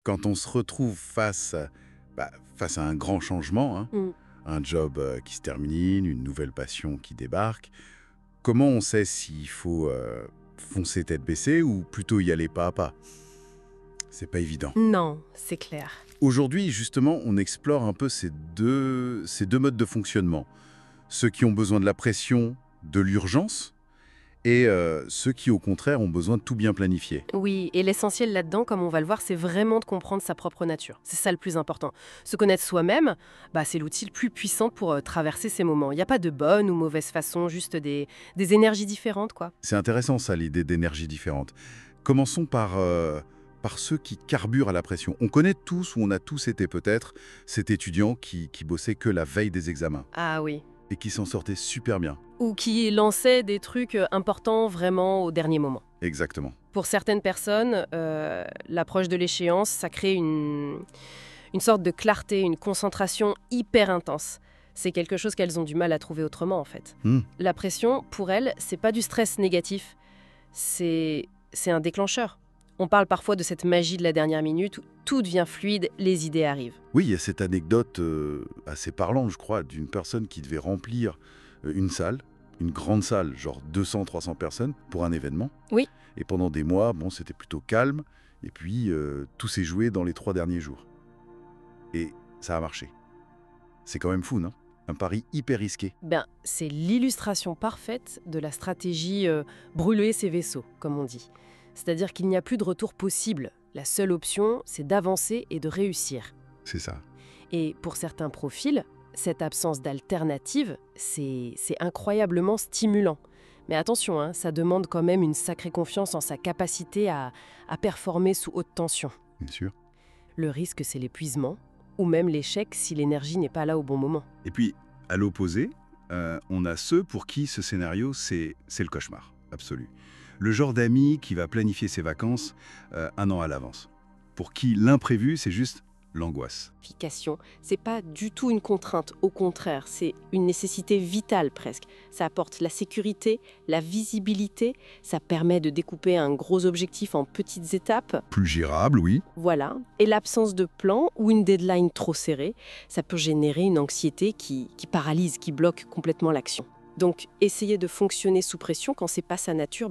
Quand on se retrouve face à un grand changement, hein, Mm. un job qui se termine, une nouvelle passion qui débarque, comment on sait s'il faut foncer tête baissée ou plutôt y aller pas à pas? C'est pas évident. Non, c'est clair. Aujourd'hui, justement, on explore un peu ces deux modes de fonctionnement. Ceux qui ont besoin de la pression, de l'urgence, et ceux qui, au contraire, ont besoin de tout bien planifier. Oui, et l'essentiel là-dedans, comme on va le voir, c'est vraiment de comprendre sa propre nature. C'est ça le plus important. Se connaître soi-même, c'est l'outil le plus puissant pour traverser ces moments. Il n'y a pas de bonne ou mauvaise façon, juste des énergies différentes, quoi. C'est intéressant, ça, l'idée d'énergie différente. Commençons par ceux qui carburent à la pression. On connaît tous, ou on a tous été peut-être, cet étudiant qui bossait que la veille des examens Ah oui. et qui s'en sortait super bien. Ou qui lançait des trucs importants vraiment au dernier moment. Exactement. Pour certaines personnes, l'approche de l'échéance, ça crée une sorte de clarté, une concentration hyper intense. C'est quelque chose qu'elles ont du mal à trouver autrement, en fait. Hmm. La pression, pour elles, c'est pas du stress négatif, c'est un déclencheur. On parle parfois de cette magie de la dernière minute où tout devient fluide, les idées arrivent. Oui, il y a cette anecdote assez parlante, je crois, d'une personne qui devait remplir une salle, une grande salle, genre 200-300 personnes, pour un événement. Oui. Et pendant des mois, bon, c'était plutôt calme. Et puis, tout s'est joué dans les 3 derniers jours. Et ça a marché. C'est quand même fou, non? Un pari hyper risqué. C'est l'illustration parfaite de la stratégie brûler ses vaisseaux, comme on dit. C'est-à-dire qu'il n'y a plus de retour possible. La seule option, c'est d'avancer et de réussir. C'est ça. Et pour certains profils, cette absence d'alternative, c'est incroyablement stimulant. Mais attention, hein, ça demande quand même une sacrée confiance en sa capacité à performer sous haute tension. Bien sûr. Le risque, c'est l'épuisement, ou même l'échec si l'énergie n'est pas là au bon moment. Et puis, à l'opposé, on a ceux pour qui ce scénario, c'est le cauchemar absolu. Le genre d'ami qui va planifier ses vacances 1 an à l'avance. Pour qui l'imprévu, c'est juste l'angoisse. Planification, c'est pas du tout une contrainte, au contraire, c'est une nécessité vitale presque. Ça apporte la sécurité, la visibilité, ça permet de découper un gros objectif en petites étapes. Plus gérable, oui. Voilà. Et l'absence de plan ou une deadline trop serrée, ça peut générer une anxiété qui paralyse, qui bloque complètement l'action. Donc, essayer de fonctionner sous pression quand c'est pas sa nature,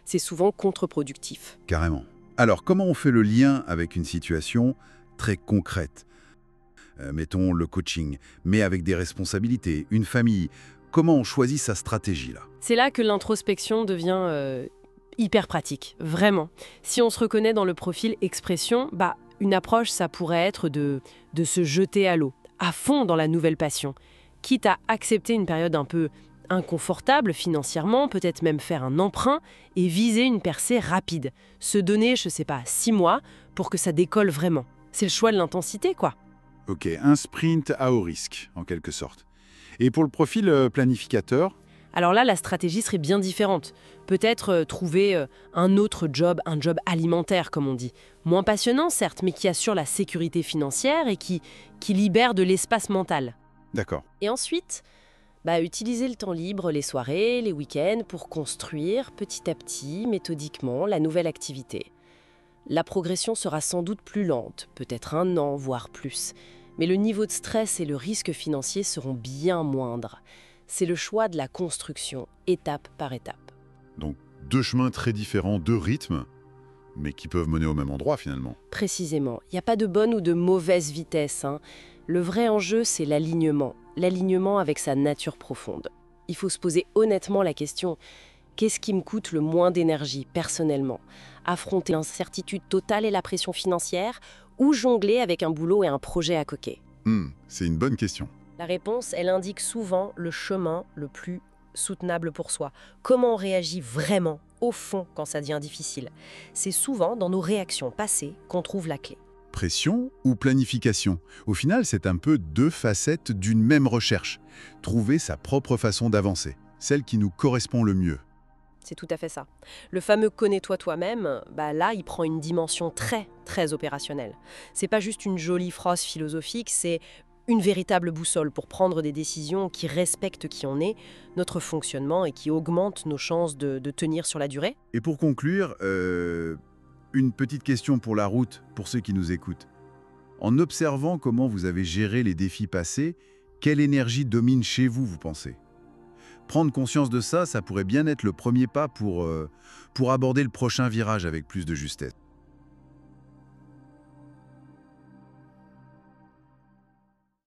c'est souvent contre-productif. Carrément. Alors, comment on fait le lien avec une situation très concrète? Mettons le coaching, mais avec des responsabilités, une famille. Comment on choisit sa stratégie, là? C'est là que l'introspection devient hyper pratique, vraiment. Si on se reconnaît dans le profil expression, une approche, ça pourrait être de se jeter à l'eau, à fond dans la nouvelle passion, quitte à accepter une période un peu inconfortable financièrement, peut-être même faire un emprunt et viser une percée rapide. Se donner, 6 mois pour que ça décolle vraiment. C'est le choix de l'intensité, quoi. Ok, un sprint à haut risque, en quelque sorte. Et pour le profil planificateur? Alors là, la stratégie serait bien différente. Peut-être trouver un autre job, un job alimentaire, comme on dit. Moins passionnant, certes, mais qui assure la sécurité financière et qui libère de l'espace mental. D'accord. Et ensuite, utiliser le temps libre, les soirées, les week-ends, pour construire petit à petit, méthodiquement, la nouvelle activité. La progression sera sans doute plus lente, peut-être 1 an, voire plus. Mais le niveau de stress et le risque financier seront bien moindres. C'est le choix de la construction, étape par étape. Donc, 2 chemins très différents, 2 rythmes, mais qui peuvent mener au même endroit, finalement. Précisément, il n'y a pas de bonne ou de mauvaise vitesse, hein. Le vrai enjeu, c'est l'alignement avec sa nature profonde. Il faut se poser honnêtement la question, qu'est-ce qui me coûte le moins d'énergie, personnellement? Affronter l'incertitude totale et la pression financière, ou jongler avec un boulot et un projet à côté? C'est une bonne question. La réponse, elle indique souvent le chemin le plus soutenable pour soi. Comment on réagit vraiment, au fond, quand ça devient difficile? C'est souvent dans nos réactions passées qu'on trouve la clé. Pression ou planification? Au final, c'est un peu 2 facettes d'une même recherche. Trouver sa propre façon d'avancer, celle qui nous correspond le mieux. C'est tout à fait ça. Le fameux connais-toi toi-même, là, il prend une dimension très, très opérationnelle. C'est pas juste une jolie phrase philosophique, c'est une véritable boussole pour prendre des décisions qui respectent qui on est, notre fonctionnement et qui augmentent nos chances de tenir sur la durée. Et pour conclure, Une petite question pour la route, pour ceux qui nous écoutent. En observant comment vous avez géré les défis passés, quelle énergie domine chez vous, vous pensez? Prendre conscience de ça, ça pourrait bien être le premier pas pour aborder le prochain virage avec plus de justesse.